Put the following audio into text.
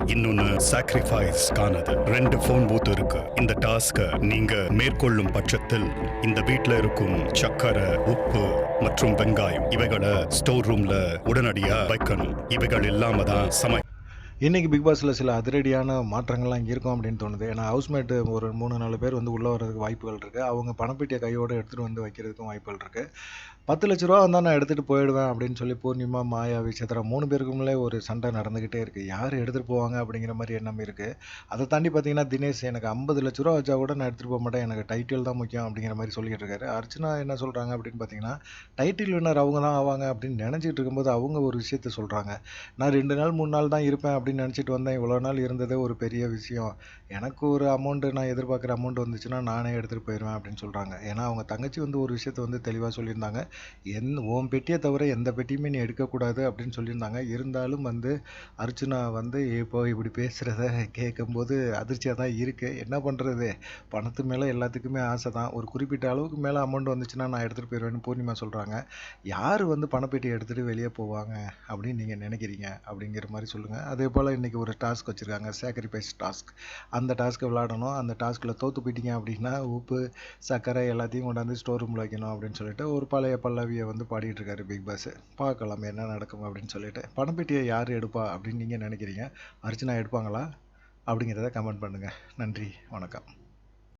இன்னொன்னு sacrifice காணது. 2 phone booth இருக்கு. இந்த டாஸ்க நீங்க மேற்கொள்ளும் பட்சத்தில் இந்த வீட்ல இருக்கும் சக்கரை, உப்பு மற்றும் வெங்காயம் இவைகளை ஸ்டோர் ரூம்ல உடனடியா வைக்கணும். இவைகள் இல்லாம தான் இன்றைக்கி பிக் பாஸில் சில அதிரடியான மாற்றங்கள்லாம் இருக்கும் அப்படின்னு தோணுது. ஏன்னா ஹவுஸ்மேட்டு ஒரு 3-4 பேர் வந்து உள்ளே வர்றதுக்கு வாய்ப்புகள் இருக்குது. அவங்க பணப்பெட்டியை கையோடு எடுத்துகிட்டு வந்து வைக்கிறதுக்கும் வாய்ப்புகள் இருக்குது. 10 லட்ச ரூபா வந்தால் நான் எடுத்துகிட்டு போயிடுவேன் அப்படின்னு சொல்லி பூர்ணிமா, மாயா, விசித்ரா 3 பேருக்குள்ளே ஒரு சண்டை நடந்துக்கிட்டே இருக்குது. யார் எடுத்துகிட்டு போவாங்க அப்படிங்கிற மாதிரி எண்ணம் இருக்குது. அதை தாண்டி பார்த்தீங்கன்னா தினேஷ் எனக்கு 50 லட்ச ரூபா வச்சா கூட நான் எடுத்துகிட்டு போக மாட்டேன், எனக்கு டைட்டில் தான் முக்கியம் அப்படிங்கிற மாதிரி சொல்லிட்டு இருக்காரு. அர்ச்சனா என்ன சொல்கிறாங்க அப்படின்னு பார்த்தீங்கன்னா டைட்டில் வின்னர் அவங்க தான் ஆவாங்க அப்படின்னு நினச்சிட்டு இருக்கும்போது அவங்க ஒரு விஷயத்த சொல்கிறாங்க. நான் 2 நாள் 3 நாள் தான் இருப்பேன் அப்படின்னு நினச்சிட்டு வந்தேன், இவ்வளோ நாள் இருந்ததே ஒரு பெரிய விஷயம். எனக்கு ஒரு அமௌண்ட்டு நான் எதிர்பார்க்குற அமௌண்ட் வந்துச்சுன்னா நானே எடுத்துகிட்டு போயிடுவேன் அப்படின்னு சொல்கிறாங்க. ஏன்னா அவங்க தங்கச்சி வந்து ஒரு விஷயத்த வந்து தெளிவாக சொல்லியிருந்தாங்க. உன் பெட்டியை தவிர எந்த பெட்டியுமே நீ எடுக்கக்கூடாது அப்படின்னு சொல்லியிருந்தாங்க. இருந்தாலும் வந்து அர்ச்சனா வந்து இப்போ இப்படி பேசுகிறத கேட்கும்போது அதிர்ச்சியாக தான் இருக்குது. என்ன பண்ணுறது, பணத்து மேலே எல்லாத்துக்குமே ஆசை தான். ஒரு குறிப்பிட்ட அளவுக்கு மேலே அமௌண்ட் வந்துச்சுன்னா நான் எடுத்துகிட்டு போயிடுவேன்னு பூர்ணிமா சொல்கிறாங்க. யார் வந்து பணப்பெட்டியை எடுத்துகிட்டு வெளியே போவாங்க அப்படின்னு நீங்கள் நினைக்கிறீங்க அப்படிங்கிற மாதிரி சொல்லுங்கள். அதே போல் இன்றைக்கி ஒரு டாஸ்க் வச்சுருக்காங்க, சாக்ரிஃபைஸ் டாஸ்க். அந்த டாஸ்க்கை விளாடணும். அந்த டாஸ்கில் தோற்று போயிட்டீங்க அப்படின்னா உப்பு, சர்க்கரை எல்லாத்தையும் கொண்டாந்து ஸ்டோர் ரூமில் வைக்கணும் அப்படின்னு சொல்லிட்டு ஒரு பழைய பல்லவியை வந்து பாடிட்டு இருக்காரு பிக் பாஸ். பார்க்கலாம் என்ன நடக்கும் அப்படின்னு சொல்லிட்டு. பணப்பெட்டியை யார் எடுப்பா அப்படின்னு நீங்கள் நினைக்கிறீங்க? அர்ச்சனா எடுப்பாங்களா அப்படிங்கிறத கமெண்ட் பண்ணுங்கள். நன்றி, வணக்கம்.